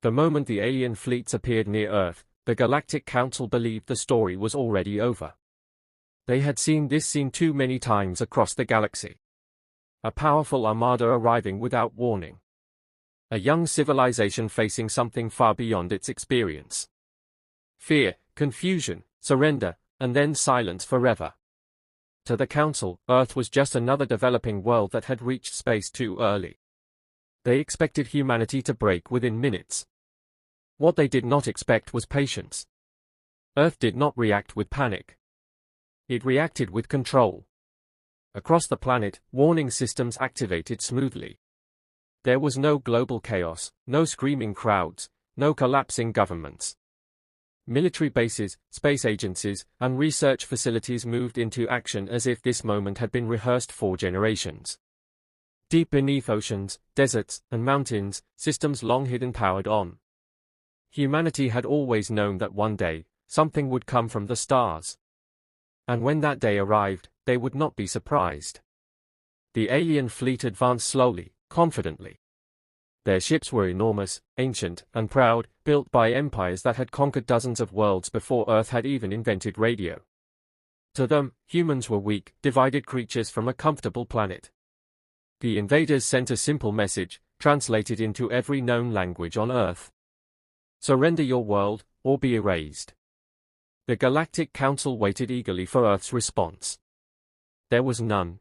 The moment the alien fleets appeared near Earth, the Galactic Council believed the story was already over. They had seen this scene too many times across the galaxy. A powerful armada arriving without warning. A young civilization facing something far beyond its experience. Fear, confusion, surrender, and then silence forever. To the Council, Earth was just another developing world that had reached space too early. They expected humanity to break within minutes. What they did not expect was patience. Earth did not react with panic. It reacted with control. Across the planet, warning systems activated smoothly. There was no global chaos, no screaming crowds, no collapsing governments. Military bases, space agencies, and research facilities moved into action as if this moment had been rehearsed for generations. Deep beneath oceans, deserts, and mountains, systems long hidden powered on. Humanity had always known that one day, something would come from the stars. And when that day arrived, they would not be surprised. The alien fleet advanced slowly, confidently. Their ships were enormous, ancient, and proud, built by empires that had conquered dozens of worlds before Earth had even invented radio. To them, humans were weak, divided creatures from a comfortable planet. The invaders sent a simple message, translated into every known language on Earth. Surrender your world, or be erased. The Galactic Council waited eagerly for Earth's response. There was none.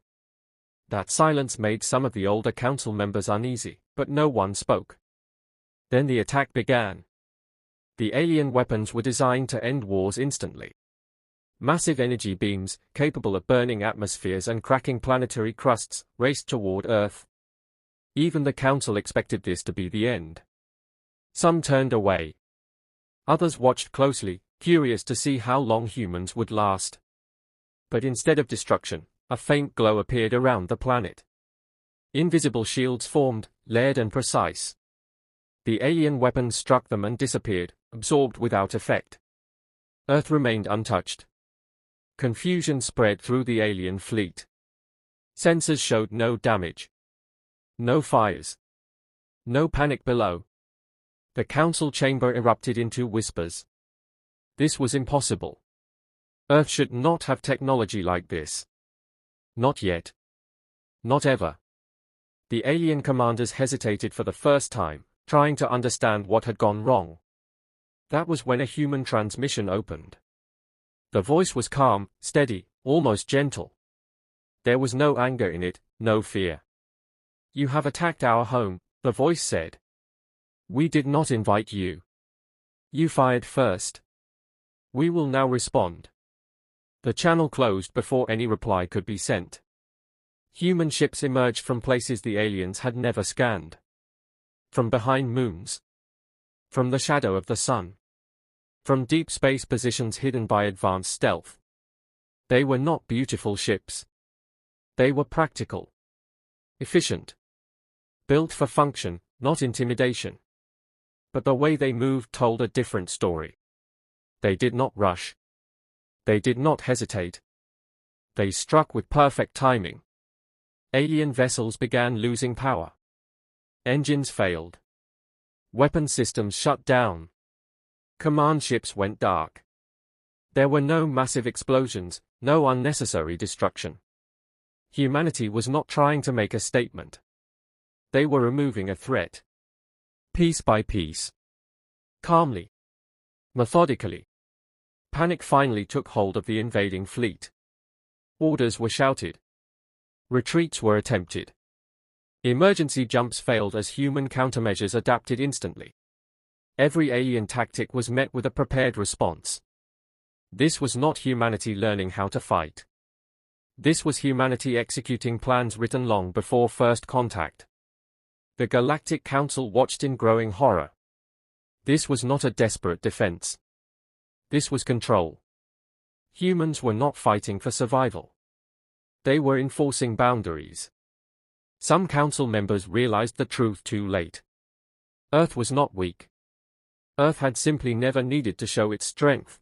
That silence made some of the older council members uneasy, but no one spoke. Then the attack began. The alien weapons were designed to end wars instantly. Massive energy beams, capable of burning atmospheres and cracking planetary crusts, raced toward Earth. Even the Council expected this to be the end. Some turned away. Others watched closely, curious to see how long humans would last. But instead of destruction, a faint glow appeared around the planet. Invisible shields formed, layered and precise. The alien weapons struck them and disappeared, absorbed without effect. Earth remained untouched. Confusion spread through the alien fleet. Sensors showed no damage. No fires. No panic below. The council chamber erupted into whispers. This was impossible. Earth should not have technology like this. Not yet. Not ever. The alien commanders hesitated for the first time, trying to understand what had gone wrong. That was when a human transmission opened. The voice was calm, steady, almost gentle. There was no anger in it, no fear. You have attacked our home, the voice said. We did not invite you. You fired first. We will now respond. The channel closed before any reply could be sent. Human ships emerged from places the aliens had never scanned. From behind moons. From the shadow of the sun. From deep space positions hidden by advanced stealth. They were not beautiful ships. They were practical. Efficient. Built for function, not intimidation. But the way they moved told a different story. They did not rush. They did not hesitate. They struck with perfect timing. Alien vessels began losing power. Engines failed. Weapon systems shut down. Command ships went dark. There were no massive explosions, no unnecessary destruction. Humanity was not trying to make a statement. They were removing a threat. Piece by piece. Calmly. Methodically. Panic finally took hold of the invading fleet. Orders were shouted. Retreats were attempted. Emergency jumps failed as human countermeasures adapted instantly. Every alien tactic was met with a prepared response. This was not humanity learning how to fight. This was humanity executing plans written long before first contact. The Galactic Council watched in growing horror. This was not a desperate defense. This was control. Humans were not fighting for survival. They were enforcing boundaries. Some council members realized the truth too late. Earth was not weak. Earth had simply never needed to show its strength.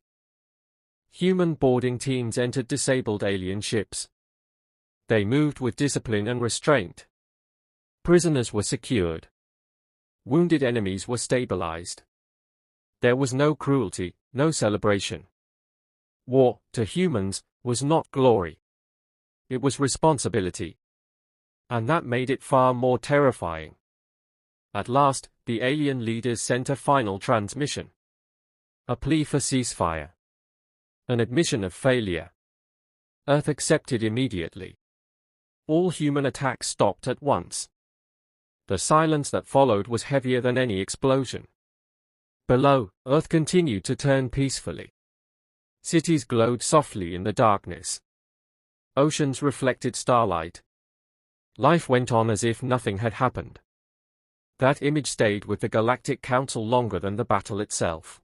Human boarding teams entered disabled alien ships. They moved with discipline and restraint. Prisoners were secured. Wounded enemies were stabilized. There was no cruelty, no celebration. War, to humans, was not glory. It was responsibility. And that made it far more terrifying. At last, the alien leaders sent a final transmission. A plea for ceasefire. An admission of failure. Earth accepted immediately. All human attacks stopped at once. The silence that followed was heavier than any explosion. Below, Earth continued to turn peacefully. Cities glowed softly in the darkness. Oceans reflected starlight. Life went on as if nothing had happened. That image stayed with the Galactic Council longer than the battle itself.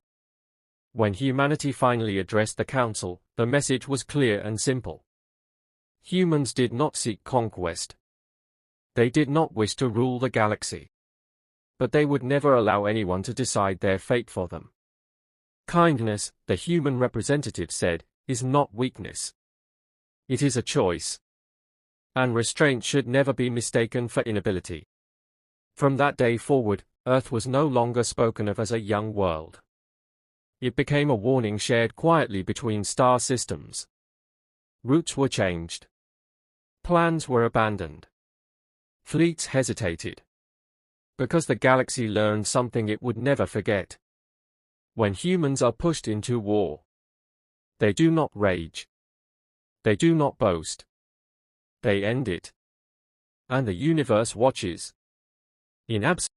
When humanity finally addressed the Council, the message was clear and simple. Humans did not seek conquest. They did not wish to rule the galaxy. But they would never allow anyone to decide their fate for them. Kindness, the human representative said, is not weakness. It is a choice. And restraint should never be mistaken for inability. From that day forward, Earth was no longer spoken of as a young world. It became a warning shared quietly between star systems. Routes were changed. Plans were abandoned. Fleets hesitated. Because the galaxy learned something it would never forget. When humans are pushed into war, they do not rage. They do not boast. They end it. And the universe watches. In absence